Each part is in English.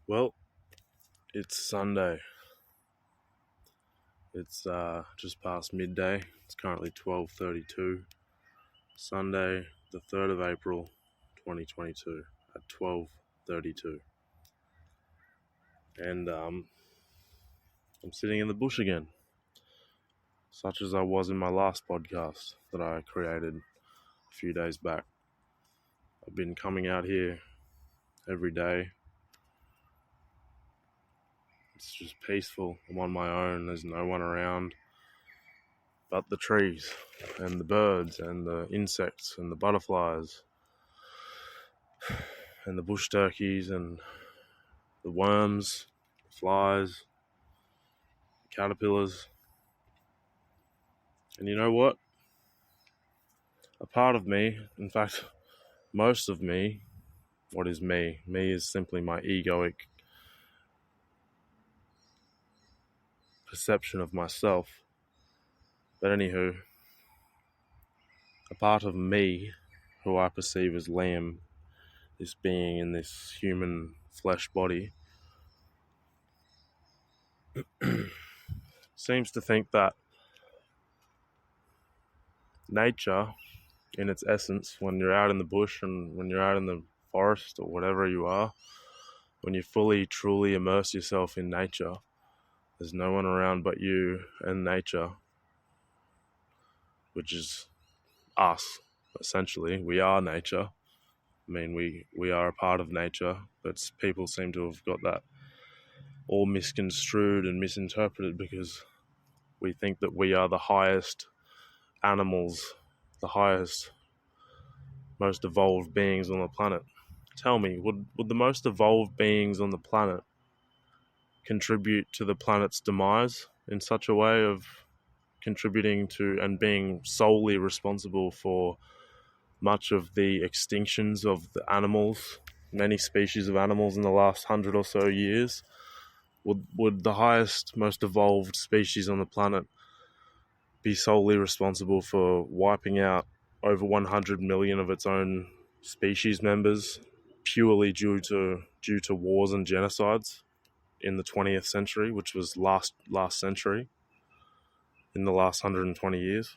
Well, it's Sunday. It's just past midday. It's currently 12:32. Sunday, the 3rd of April, 2022 at 12:32. And I'm sitting in the bush again, such as I was in my last podcast that I created a few days back. I've been coming out here every day. It's just peaceful. I'm on my own. There's no one around but the trees and the birds and the insects and the butterflies and the bush turkeys and the worms, the flies, the caterpillars. And you know what? A part of me, in fact, most of me, what is me? Me is simply my egoic perception of myself. But anywho, a part of me, who I perceive as Liam, this being in this human flesh body, seems to think that nature, in its essence, when you're out in the bush and when you're out in the forest or whatever you are, when you fully, truly immerse yourself in nature, there's no one around but you and nature, which is us, essentially. We are nature. I mean, we are a part of nature, but people seem to have got that all misconstrued and misinterpreted because we think that we are the highest animals, the highest, most evolved beings on the planet. Tell me, would the most evolved beings on the planet contribute to the planet's demise in such a way of contributing to and being solely responsible for much of the extinctions of the animals, many species of animals in the last 100 or so years? Would the highest, most evolved species on the planet be solely responsible for wiping out over 100 million of its own species members purely due to wars and genocides in the 20th century, which was last century, in the last 120 years?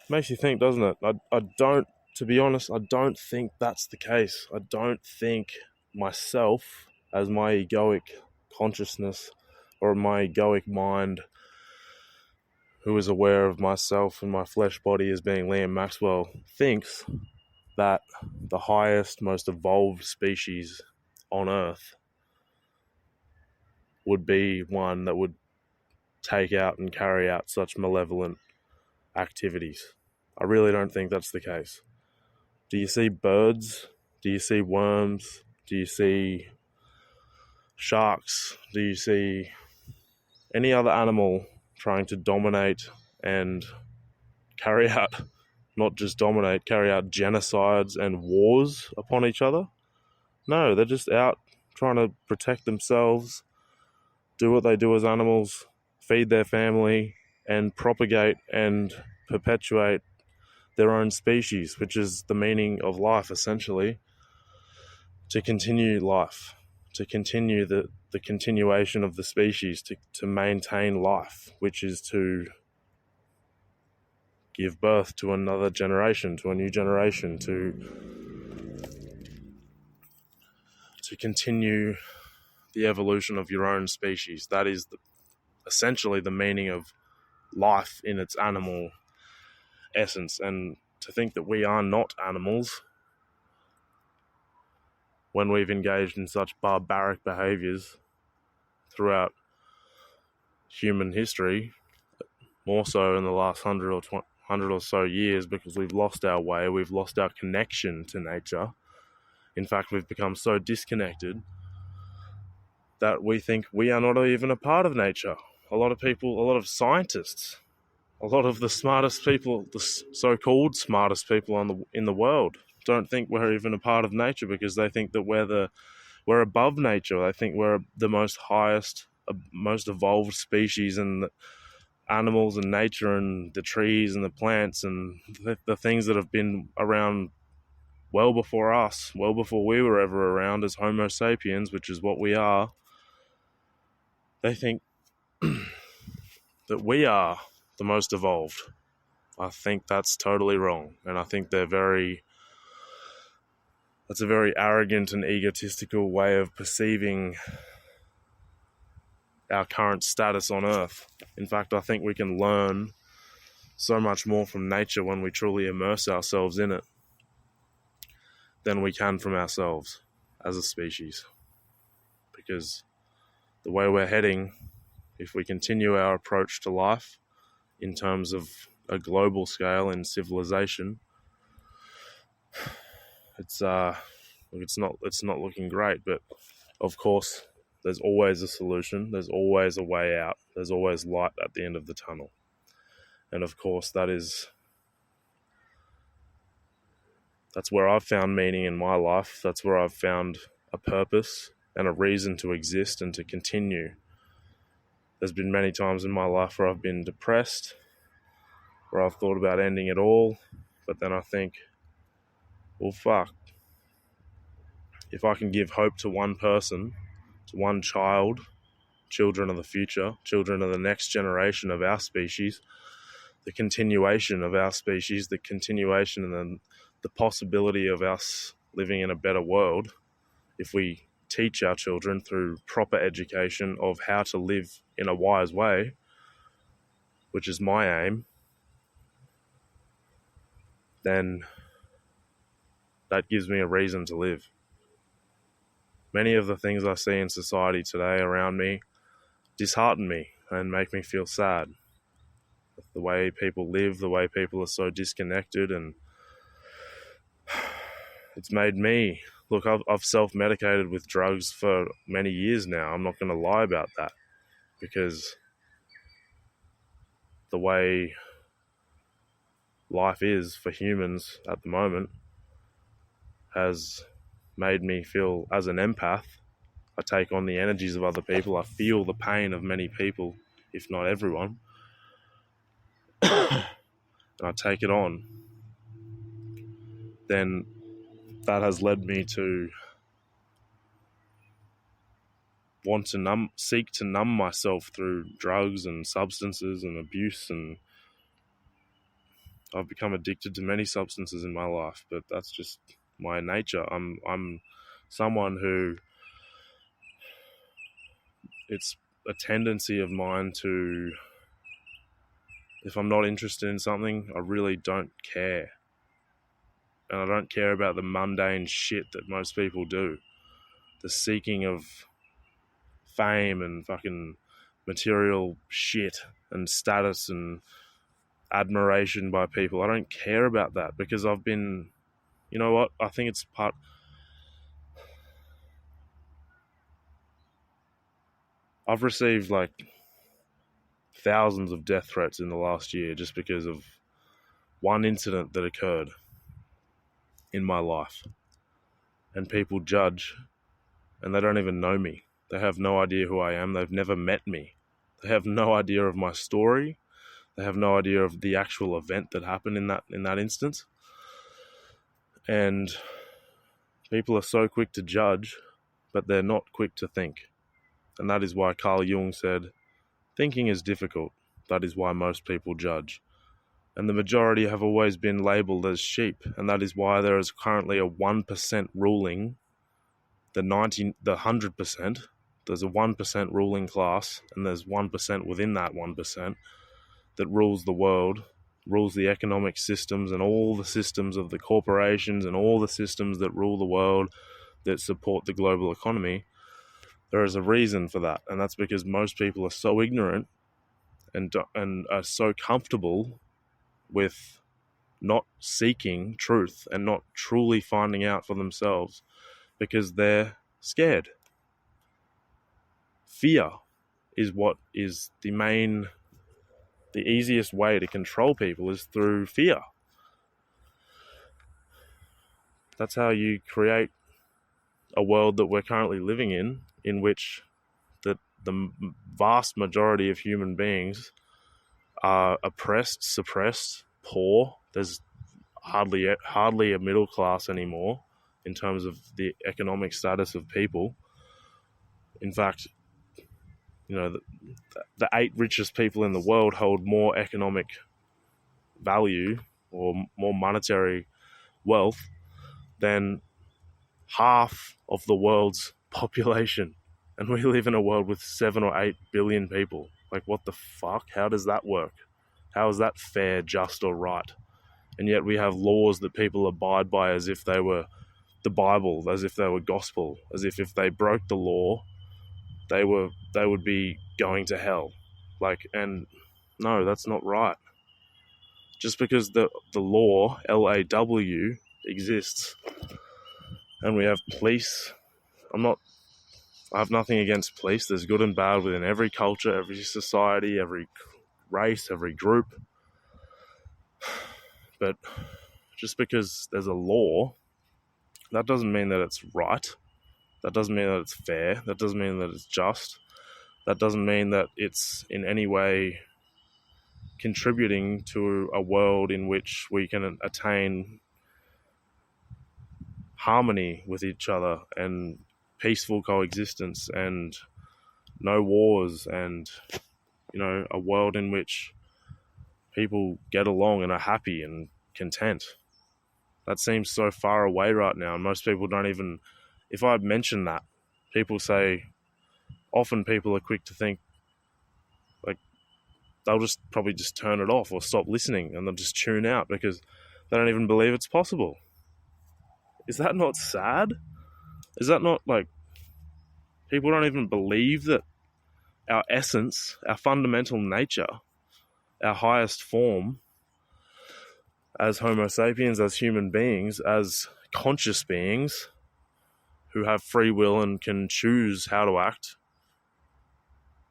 Makes you think, doesn't it? I don't, to be honest, I don't think that's the case. I don't think myself, as my egoic consciousness or my egoic mind, who is aware of myself and my flesh body as being Liam Maxwell, thinks that the highest, most evolved species on Earth would be one that would take out and carry out such malevolent activities. I really don't think that's the case. Do you see birds? Do you see worms? Do you see sharks? Do you see any other animal trying to dominate and carry out, not just dominate, carry out genocides and wars upon each other? No, they're just out trying to protect themselves, do what they do as animals, feed their family, and propagate and perpetuate their own species, which is the meaning of life, essentially. To continue life, to continue the continuation of the species, to maintain life, which is to give birth to another generation, to a new generation, to continue the evolution of your own species. That is essentially the meaning of life in its animal essence. And to think that we are not animals when we've engaged in such barbaric behaviours throughout human history, more so in the last 100 or so years, because we've lost our way, we've lost our connection to nature. In fact, we've become so disconnected that we think we are not even a part of nature. A lot of people, a lot of scientists, a lot of the smartest people, the so-called smartest people in the world, don't think we're even a part of nature because they think that we're above nature. They think we're the most highest, most evolved species in the animals and nature and the trees and the plants and the things that have been around, well before us, well before we were ever around as Homo sapiens, which is what we are, they think that we are the most evolved. I think that's totally wrong. And I think that's a very arrogant and egotistical way of perceiving our current status on Earth. In fact, I think we can learn so much more from nature when we truly immerse ourselves in it than we can from ourselves as a species. Because the way we're heading, if we continue our approach to life in terms of a global scale in civilization, it's not looking great. But of course, there's always a solution. There's always a way out. There's always light at the end of the tunnel. And of course, that's where I've found meaning in my life. That's where I've found a purpose and a reason to exist and to continue. There's been many times in my life where I've been depressed, where I've thought about ending it all, but then I think, well, fuck. If I can give hope to one person, to one child, children of the future, children of the next generation of our species, the continuation of our species, the continuation and the possibility of us living in a better world, if we teach our children through proper education of how to live in a wise way, which is my aim, then that gives me a reason to live. Many of the things I see in society today around me dishearten me and make me feel sad. The way people live, the way people are so disconnected, and it's made me... Look, I've self-medicated with drugs for many years now. I'm not going to lie about that, because the way life is for humans at the moment has made me feel, as an empath, I take on the energies of other people. I feel the pain of many people, if not everyone, and I take it on. Then that has led me to want to seek to numb myself through drugs and substances and abuse, and I've become addicted to many substances in my life, but that's just my nature. I'm someone who, it's a tendency of mine to, if I'm not interested in something, I really don't care. And I don't care about the mundane shit that most people do. The seeking of fame and fucking material shit and status and admiration by people. I don't care about that, because I've been... You know what? I think it's part... I've received like thousands of death threats in the last year just because of one incident that occurred in my life. And people judge, and they don't even know me. They have no idea who I am. They've never met me. They have no idea of my story. They have no idea of the actual event that happened in that instance. And people are so quick to judge, but they're not quick to think. And that is why Carl Jung said, thinking is difficult. That is why most people judge. And the majority have always been labelled as sheep. And that is why there is currently a 1% ruling the 100%. There's a 1% ruling class, and there's 1% within that 1% that rules the world, rules the economic systems and all the systems of the corporations and all the systems that rule the world that support the global economy. There is a reason for that, and that's because most people are so ignorant and are so comfortable with not seeking truth and not truly finding out for themselves because they're scared. Fear is what is the easiest way to control people, is through fear. That's how you create a world that we're currently living in which the vast majority of human beings are oppressed, suppressed, poor. There's hardly a middle class anymore in terms of the economic status of people. In fact, the 8 richest people in the world hold more economic value or more monetary wealth than half of the world's population. And we live in a world with 7 or 8 billion people. Like, what the fuck? How does that work? How is that fair, just, or right? And yet we have laws that people abide by as if they were the Bible, as if they were gospel, as if they broke the law, they would be going to hell. And no, that's not right. Just because the law, LAW, exists, and we have police. I have nothing against police. There's good and bad within every culture, every society, every race, every group. But just because there's a law, that doesn't mean that it's right. That doesn't mean that it's fair. That doesn't mean that it's just. That doesn't mean that it's in any way contributing to a world in which we can attain harmony with each other and peaceful coexistence and no wars and, a world in which people get along and are happy and content. That seems so far away right now. And most people don't even, if I mention that, often people are quick to think, like, they'll probably just turn it off or stop listening, and they'll just tune out because they don't even believe it's possible. Is that not sad? Is that not like people don't even believe that our essence, our fundamental nature, our highest form as Homo sapiens, as human beings, as conscious beings who have free will and can choose how to act,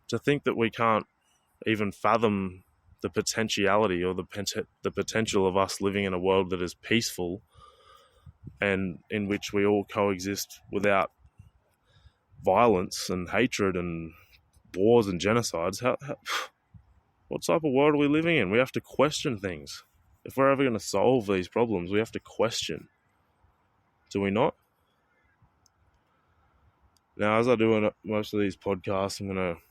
to think that we can't even fathom the potentiality or the potential of us living in a world that is peaceful and in which we all coexist without violence and hatred and wars and genocides. What type of world are we living in? We have to question things. If we're ever going to solve these problems, we have to question. Do we not? Now, as I do in most of these podcasts, I'm going to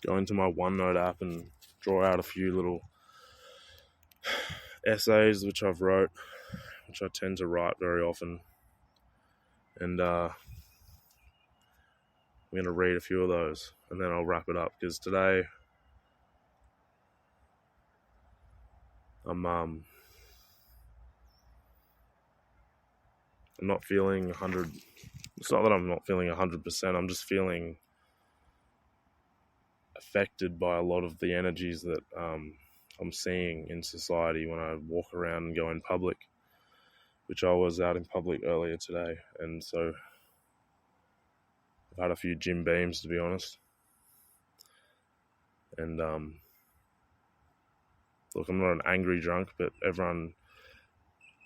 go into my OneNote app and draw out a few little essays which I tend to write very often. And I'm going to read a few of those and then I'll wrap it up, because today I'm not feeling 100. It's not that I'm not feeling 100%. I'm just feeling affected by a lot of the energies that I'm seeing in society when I walk around and go in public, which I was out in public earlier today. And so I've had a few Jim Beams, to be honest. And look, I'm not an angry drunk, but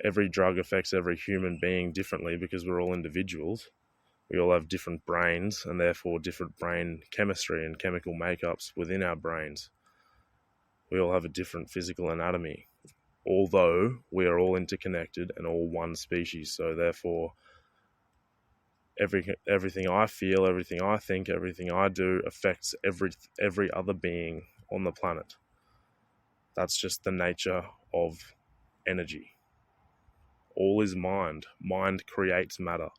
every drug affects every human being differently because we're all individuals. We all have different brains and therefore different brain chemistry and chemical makeups within our brains. We all have a different physical anatomy, although we are all interconnected and all one species. So therefore, everything I feel, everything I think, everything I do affects every other being on the planet. That's just the nature of energy. All is mind. Mind creates matter.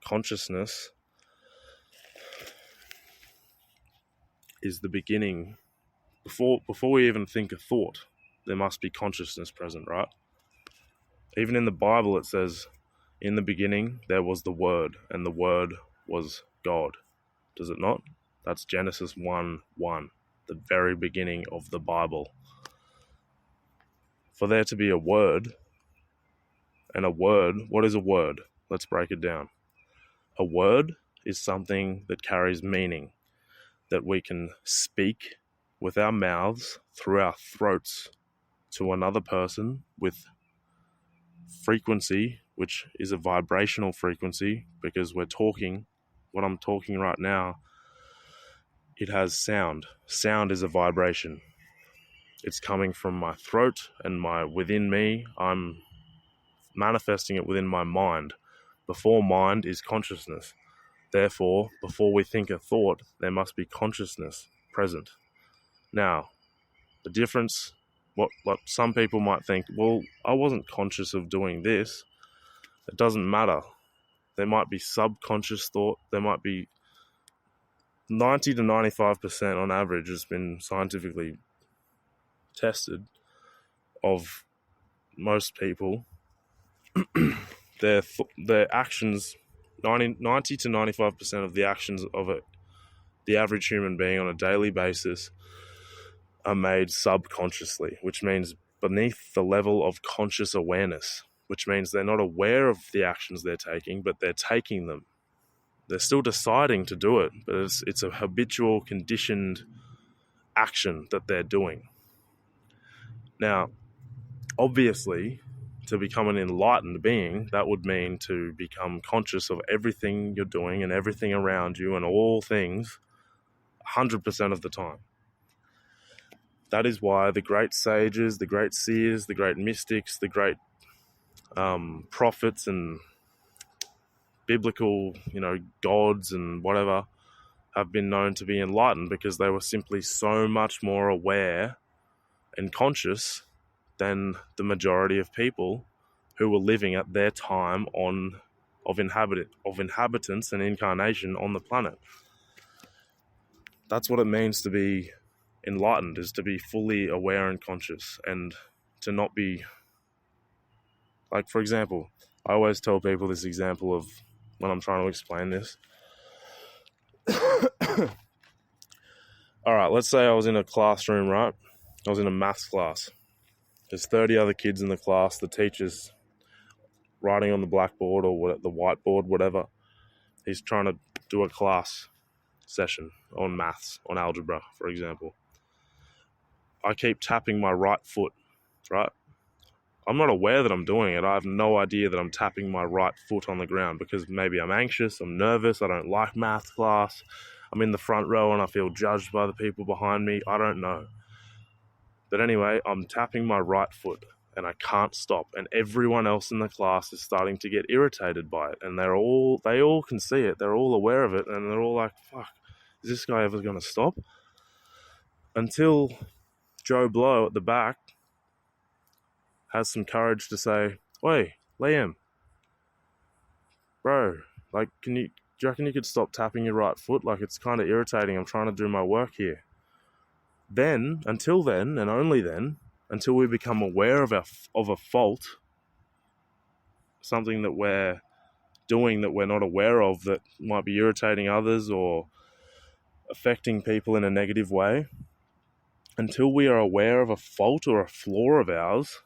Consciousness is the beginning. Before we even think a thought, there must be consciousness present, right? Even in the Bible it says, in the beginning there was the Word, and the Word was God. Does it not? That's Genesis 1:1, the very beginning of the Bible. For there to be a word, and a word, what is a word? Let's break it down. A word is something that carries meaning, that we can speak with our mouths through our throats to another person with frequency, which is a vibrational frequency, because we're talking, what I'm talking right now, it has sound. Sound is a vibration. It's coming from my throat and within me. I'm manifesting it within my mind. Before mind is consciousness. Therefore, before we think a thought, there must be consciousness present. Now, the difference, what some people might think, well, I wasn't conscious of doing this. It doesn't matter. There might be subconscious thought. There might be 90 to 95% on average has been scientifically tested of most people. Their actions, 90 to 95% of the actions of the average human being on a daily basis are made subconsciously, which means beneath the level of conscious awareness, which means they're not aware of the actions they're taking, but they're taking them. They're still deciding to do it, but it's a habitual, conditioned action that they're doing. Now, obviously, to become an enlightened being, that would mean to become conscious of everything you're doing and everything around you and all things 100% of the time. That is why the great sages, the great seers, the great mystics, the great prophets and biblical, gods and whatever have been known to be enlightened, because they were simply so much more aware and conscious than the majority of people who were living at their time of inhabitants and incarnation on the planet. That's what it means to be enlightened, is to be fully aware and conscious, and to not be, like, for example, I always tell people this example of when I'm trying to explain this. All right, let's say I was in a classroom, right? I was in a maths class. There's 30 other kids in the class. The teacher's writing on the blackboard or the whiteboard, whatever. He's trying to do a class session on maths, on algebra, for example. I keep tapping my right foot, right? I'm not aware that I'm doing it. I have no idea that I'm tapping my right foot on the ground, because maybe I'm anxious, I'm nervous, I don't like math class, I'm in the front row and I feel judged by the people behind me. I don't know. But anyway, I'm tapping my right foot and I can't stop. And everyone else in the class is starting to get irritated by it. And they all can see it. They're all aware of it. And they're all like, fuck, is this guy ever going to stop? Until Joe Blow at the back has some courage to say, "Oi, Liam, bro, like, do you reckon you could stop tapping your right foot? Like, it's kind of irritating. I'm trying to do my work here." Then, until then, and only then, until we become aware of a fault, something that we're doing that we're not aware of that might be irritating others or affecting people in a negative way, until we are aware of a fault or a flaw of ours,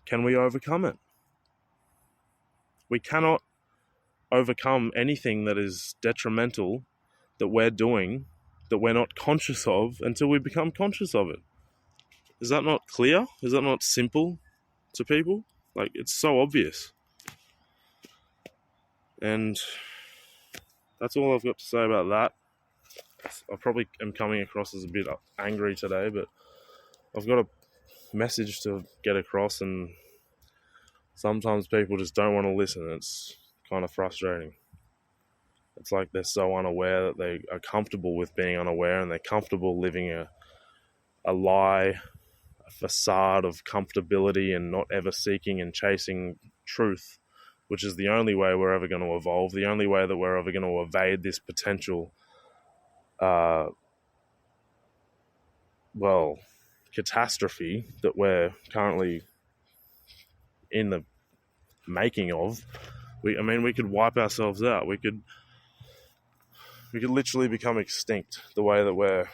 can we overcome it? We cannot overcome anything that is detrimental that we're doing, that we're not conscious of, until we become conscious of it. Is that not clear? Is that not simple to people? Like, it's so obvious. And that's all I've got to say about that. I probably am coming across as a bit angry today, but I've got a message to get across, and sometimes people just don't want to listen. It's kind of frustrating. It's like they're so unaware that they are comfortable with being unaware, and they're comfortable living a lie, a facade of comfortability, and not ever seeking and chasing truth, which is the only way we're ever going to evolve, the only way that we're ever going to evade this potential catastrophe that we're currently in the making of. We could wipe ourselves out. We could literally become extinct the way that we're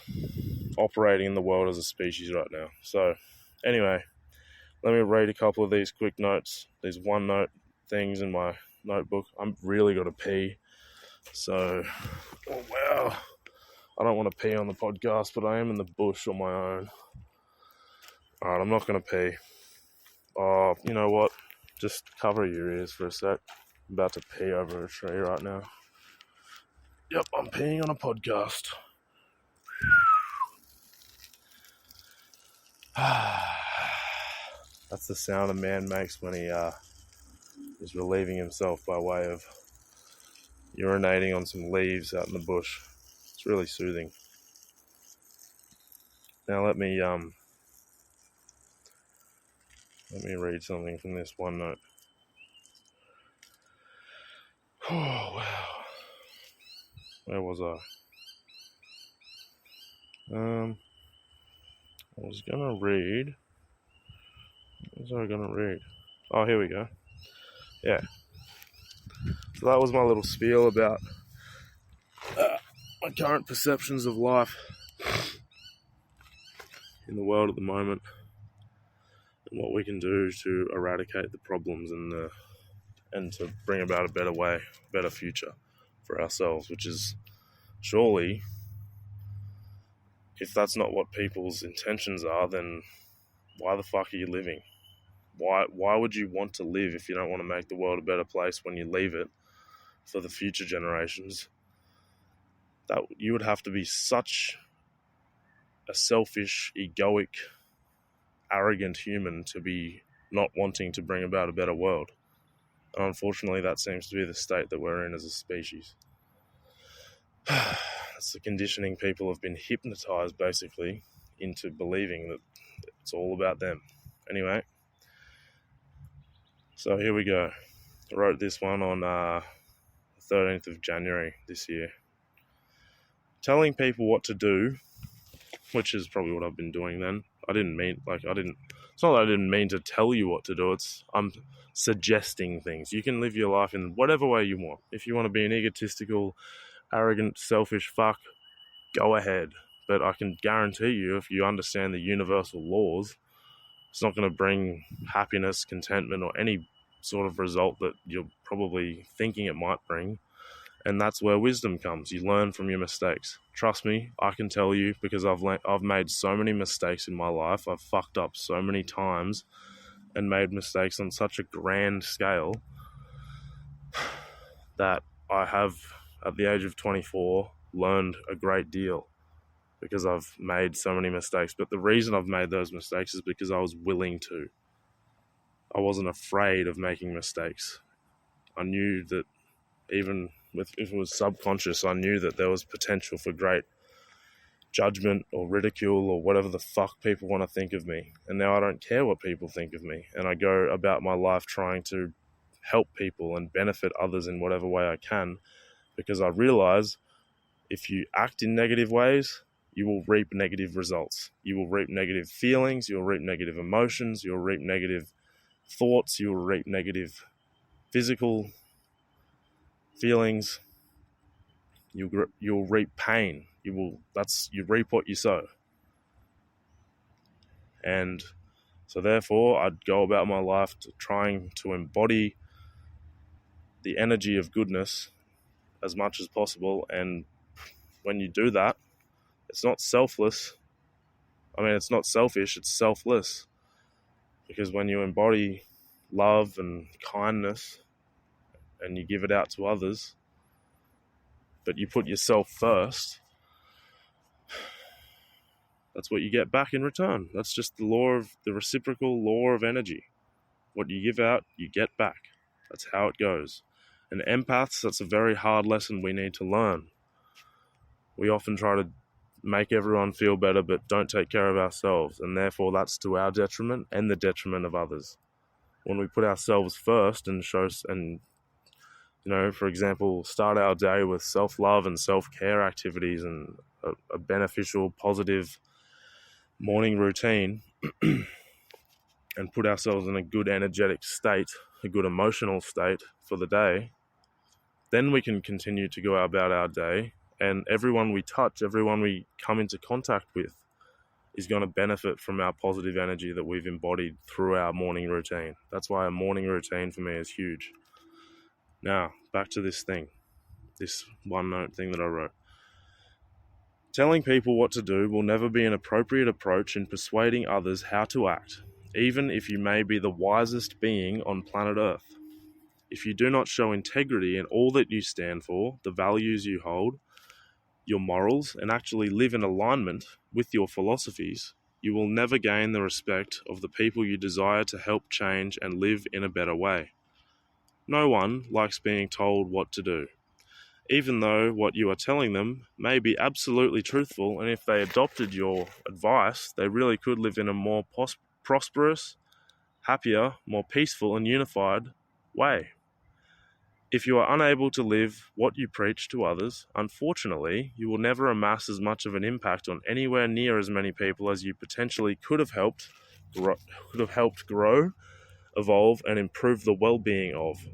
operating in the world as a species right now. So anyway, let me read a couple of these quick notes, these one-note things in my notebook. I'm really got to pee. So, oh wow. I don't want to pee on the podcast, but I am in the bush on my own. Alright, I'm not going to pee. Oh, you know what? Just cover your ears for a sec. I'm about to pee over a tree right now. Yep, I'm peeing on a podcast. That's the sound a man makes when he is relieving himself by way of urinating on some leaves out in the bush. It's really soothing. Now let me read something from this OneNote. Oh wow. Where was I? I was gonna read. What was I gonna read? Oh, here we go. Yeah. So that was my little spiel about my current perceptions of life in the world at the moment, and what we can do to eradicate the problems and to bring about a better way, better future for ourselves. Which is surely, if that's not what people's intentions are, then why the fuck are you living? Why would you want to live if you don't want to make the world a better place when you leave it for the future generations? That you would have to be such a selfish, egoic, arrogant human to be not wanting to bring about a better world. And unfortunately, that seems to be the state that we're in as a species. It's the conditioning people have been hypnotized, basically, into believing that it's all about them. Anyway, so here we go. I wrote this one on the 13th of January this year. Telling people what to do, which is probably what I've been doing then. It's not that I didn't mean to tell you what to do, I'm suggesting things. You can live your life in whatever way you want. If you want to be an egotistical, arrogant, selfish fuck, go ahead. But I can guarantee you, if you understand the universal laws, it's not going to bring happiness, contentment, or any sort of result that you're probably thinking it might bring. And that's where wisdom comes. You learn from your mistakes. Trust me, I can tell you, because I've made so many mistakes in my life. I've fucked up so many times and made mistakes on such a grand scale that I have, at the age of 24, learned a great deal because I've made so many mistakes. But the reason I've made those mistakes is because I was willing to. I wasn't afraid of making mistakes. I knew that even if it was subconscious, I knew that there was potential for great judgment or ridicule or whatever the fuck people want to think of me. And now I don't care what people think of me. And I go about my life trying to help people and benefit others in whatever way I can, because I realize if you act in negative ways, you will reap negative results. You will reap negative feelings, you'll reap negative emotions, you'll reap negative thoughts, you'll reap negative physical feelings, you'll reap pain. You reap what you sow. And so therefore I'd go about my life trying to embody the energy of goodness as much as possible. And when you do that, it's not selfless. It's not selfish, it's selfless. Because when you embody love and kindness and you give it out to others, but you put yourself first, that's what you get back in return. That's just the reciprocal law of energy. What you give out, you get back. That's how it goes. And empaths, that's a very hard lesson we need to learn. We often try to make everyone feel better, but don't take care of ourselves. And therefore that's to our detriment and the detriment of others. When we put ourselves first and for example, start our day with self-love and self-care activities and a beneficial, positive morning routine and put ourselves in a good energetic state, a good emotional state for the day, then we can continue to go about our day, and everyone we touch, everyone we come into contact with is going to benefit from our positive energy that we've embodied through our morning routine. That's why a morning routine for me is huge. Now, back to this OneNote thing that I wrote. Telling people what to do will never be an appropriate approach in persuading others how to act, even if you may be the wisest being on planet Earth. If you do not show integrity in all that you stand for, the values you hold, your morals, and actually live in alignment with your philosophies, you will never gain the respect of the people you desire to help change and live in a better way. No one likes being told what to do, even though what you are telling them may be absolutely truthful, and if they adopted your advice, they really could live in a more prosperous, happier, more peaceful and unified way. If you are unable to live what you preach to others, unfortunately, you will never amass as much of an impact on anywhere near as many people as you potentially could have helped grow, evolve, and improve the well-being of.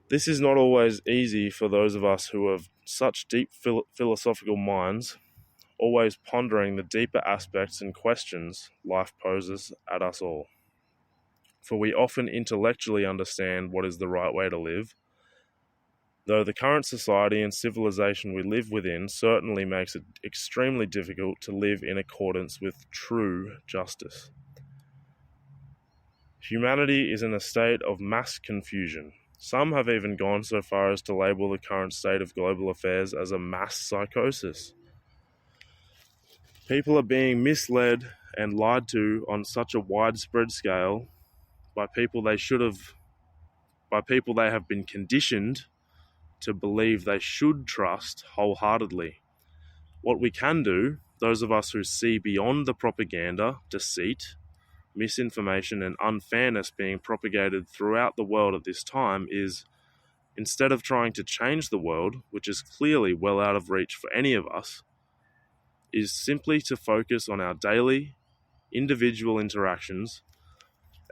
This is not always easy for those of us who have such deep philosophical minds, always pondering the deeper aspects and questions life poses at us all. For we often intellectually understand what is the right way to live, though the current society and civilization we live within certainly makes it extremely difficult to live in accordance with true justice. Humanity is in a state of mass confusion. Some have even gone so far as to label the current state of global affairs as a mass psychosis. People are being misled and lied to on such a widespread scale by people they have been conditioned to believe they should trust wholeheartedly. What we can do, those of us who see beyond the propaganda, deceit, misinformation and unfairness being propagated throughout the world at this time, is, instead of trying to change the world, which is clearly well out of reach for any of us, is simply to focus on our daily, individual interactions,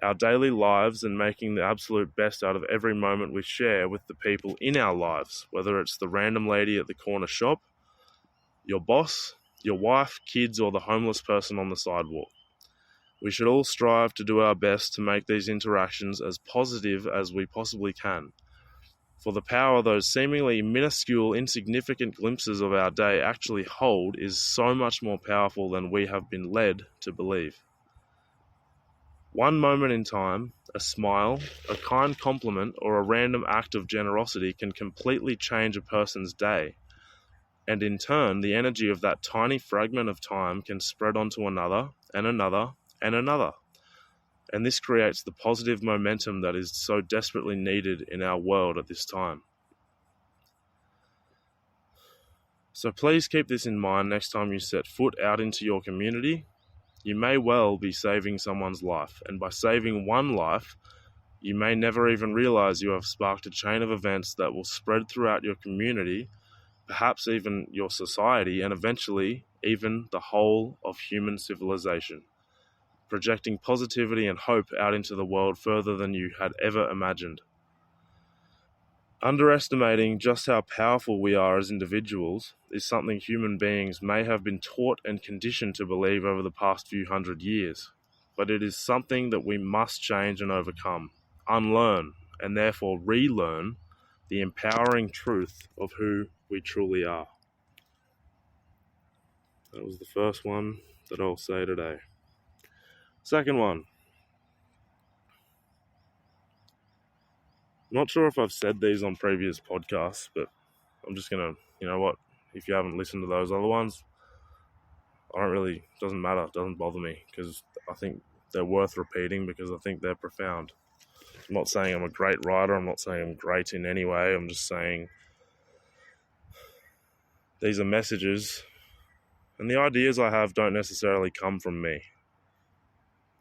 our daily lives, and making the absolute best out of every moment we share with the people in our lives, whether it's the random lady at the corner shop, your boss, your wife, kids, or the homeless person on the sidewalk. We should all strive to do our best to make these interactions as positive as we possibly can. For the power those seemingly minuscule, insignificant glimpses of our day actually hold is so much more powerful than we have been led to believe. One moment in time, a smile, a kind compliment, or a random act of generosity can completely change a person's day. And in turn, the energy of that tiny fragment of time can spread onto another, and another, and another. And this creates the positive momentum that is so desperately needed in our world at this time. So please keep this in mind next time you set foot out into your community. You may well be saving someone's life, and by saving one life, you may never even realize you have sparked a chain of events that will spread throughout your community, perhaps even your society, and eventually even the whole of human civilization, projecting positivity and hope out into the world further than you had ever imagined. Underestimating just how powerful we are as individuals is something human beings may have been taught and conditioned to believe over the past few hundred years, but it is something that we must change and overcome, unlearn, and therefore relearn the empowering truth of who we truly are. That was the first one that I'll say today. Second one. Not sure if I've said these on previous podcasts, but I'm just going to, you know what, if you haven't listened to those other ones, doesn't matter, it doesn't bother me, because I think they're worth repeating because I think they're profound. I'm not saying I'm a great writer, I'm not saying I'm great in any way, I'm just saying these are messages, and the ideas I have don't necessarily come from me.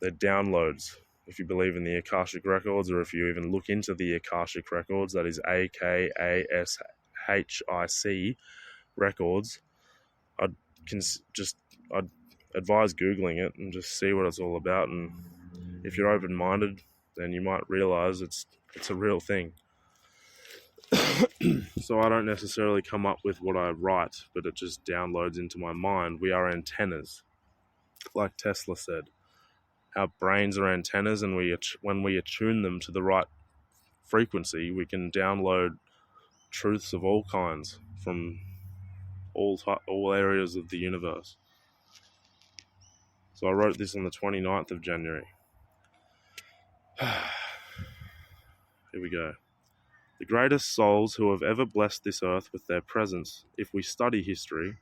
They're downloads. If you believe in the Akashic Records, or if you even look into the Akashic Records, that is AKASHIC Records, I'd advise Googling it and just see what it's all about. And if you're open-minded, then you might realize it's a real thing. So I don't necessarily come up with what I write, but it just downloads into my mind. We are antennas, like Tesla said. Our brains are antennas, and when we attune them to the right frequency, we can download truths of all kinds from all areas of the universe. So I wrote this on the 29th of January. Here we go. The greatest souls who have ever blessed this earth with their presence, if we study history,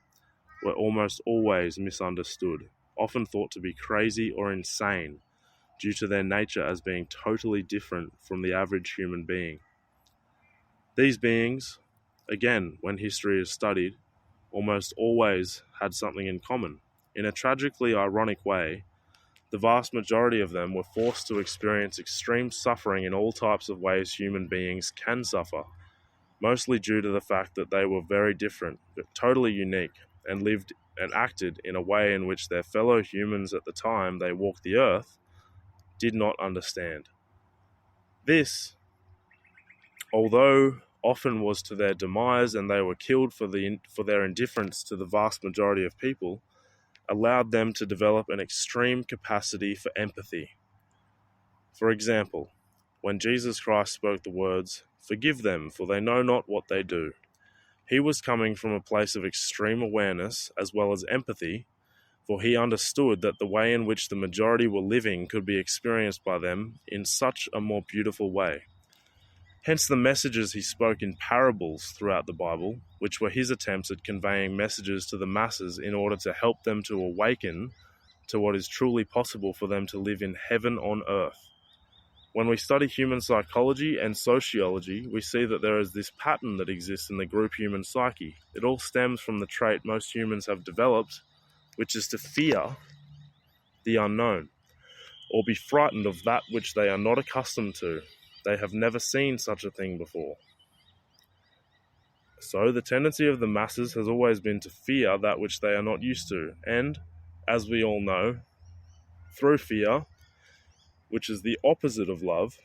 were almost always misunderstood. often thought to be crazy or insane due to their nature as being totally different from the average human being. These beings, again, when history is studied, almost always had something in common. In a tragically ironic way, the vast majority of them were forced to experience extreme suffering in all types of ways human beings can suffer, mostly due to the fact that they were very different, but totally unique, and lived and acted in a way in which their fellow humans at the time they walked the earth did not understand. This, although often was to their demise and they were killed for their indifference to the vast majority of people, allowed them to develop an extreme capacity for empathy. For example, when Jesus Christ spoke the words, "Forgive them, for they know not what they do," he was coming from a place of extreme awareness as well as empathy, for he understood that the way in which the majority were living could be experienced by them in such a more beautiful way. Hence the messages he spoke in parables throughout the Bible, which were his attempts at conveying messages to the masses in order to help them to awaken to what is truly possible for them to live in heaven on earth. When we study human psychology and sociology, we see that there is this pattern that exists in the group human psyche. It all stems from the trait most humans have developed, which is to fear the unknown, or be frightened of that which they are not accustomed to. They have never seen such a thing before. So the tendency of the masses has always been to fear that which they are not used to, and, as we all know, through fear, which is the opposite of love,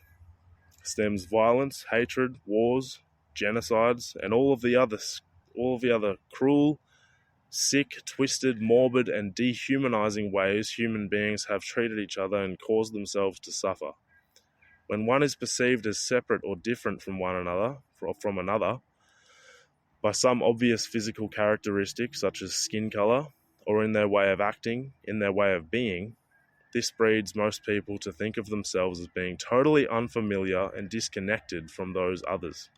stems violence, hatred, wars, genocides, and all of the other cruel, sick, twisted, morbid, and dehumanizing ways human beings have treated each other and caused themselves to suffer. When one is perceived as separate or different from another, by some obvious physical characteristic such as skin color, or in their way of acting, in their way of being, this breeds most people to think of themselves as being totally unfamiliar and disconnected from those others.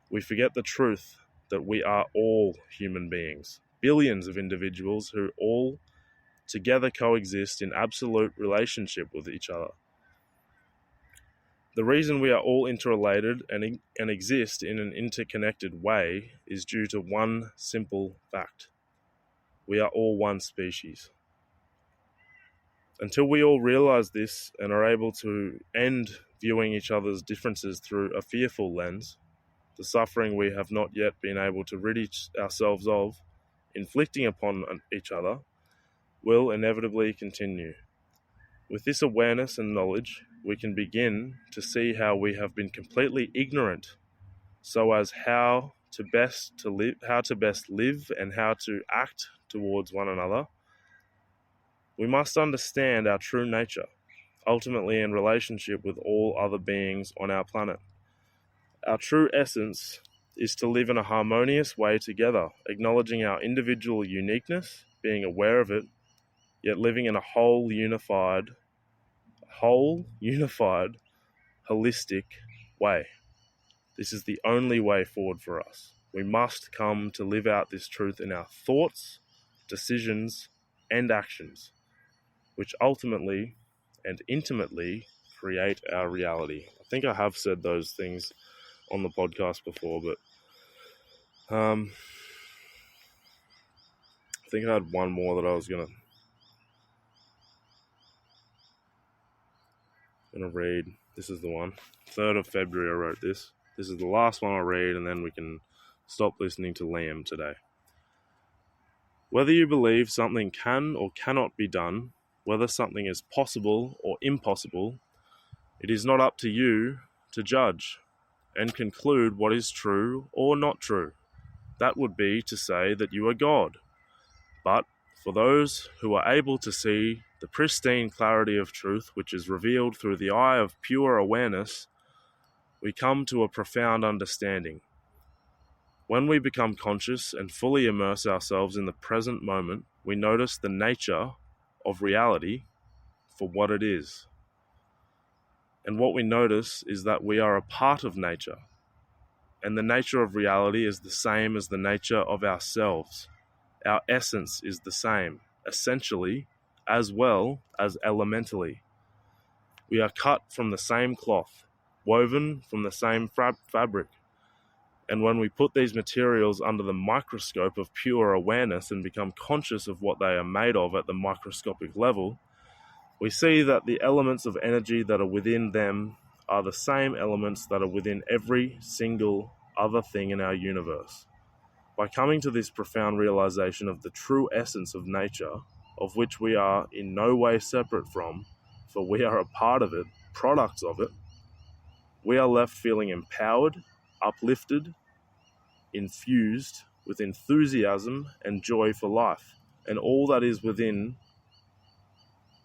We forget the truth that we are all human beings, billions of individuals who all together coexist in absolute relationship with each other. The reason we are all interrelated and exist in an interconnected way is due to one simple fact. We are all one species. Until we all realize this and are able to end viewing each other's differences through a fearful lens, the suffering we have not yet been able to rid ourselves of, inflicting upon each other, will inevitably continue. With this awareness and knowledge, we can begin to see how we have been completely ignorant, so as how to best live and how to act towards one another. We must understand our true nature, ultimately in relationship with all other beings on our planet. Our true essence is to live in a harmonious way together, acknowledging our individual uniqueness, being aware of it, yet living in a whole, unified, holistic way. This is the only way forward for us. We must come to live out this truth in our thoughts, decisions, and actions, which ultimately and intimately create our reality. I think I have said those things on the podcast before, but I think I had one more that I was gonna read. This is the one. 3rd of February I wrote this. This is the last one I'll read, and then we can stop listening to Liam today. Whether you believe something can or cannot be done, whether something is possible or impossible, it is not up to you to judge and conclude what is true or not true. That would be to say that you are God. But for those who are able to see the pristine clarity of truth which is revealed through the eye of pure awareness, we come to a profound understanding. When we become conscious and fully immerse ourselves in the present moment, we notice the nature of reality for what it is. And what we notice is that we are a part of nature, and the nature of reality is the same as the nature of ourselves. Our essence is the same, essentially as well as elementally. We are cut from the same cloth, woven from the same fabric. And when we put these materials under the microscope of pure awareness and become conscious of what they are made of at the microscopic level, we see that the elements of energy that are within them are the same elements that are within every single other thing in our universe. By coming to this profound realization of the true essence of nature, of which we are in no way separate from, for we are a part of it, products of it, we are left feeling empowered, uplifted, infused with enthusiasm and joy for life. And all that is within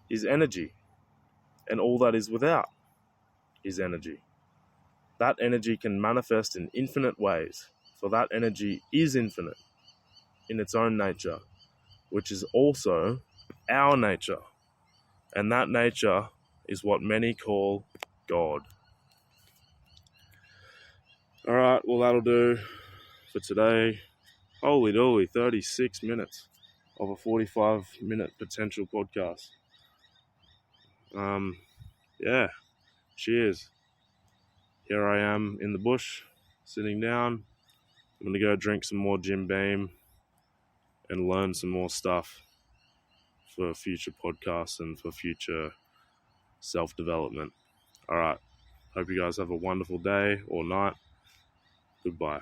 is energy, and all that is without is energy. That energy can manifest in infinite ways, for that energy is infinite in its own nature, which is also our nature. And that nature is what many call God. All right, well, that'll do for today. Holy dooly, 36 minutes of a 45-minute potential podcast. Yeah, cheers. Here I am in the bush, sitting down. I'm going to go drink some more Jim Beam and learn some more stuff for future podcasts and for future self-development. All right. Hope you guys have a wonderful day or night. Goodbye.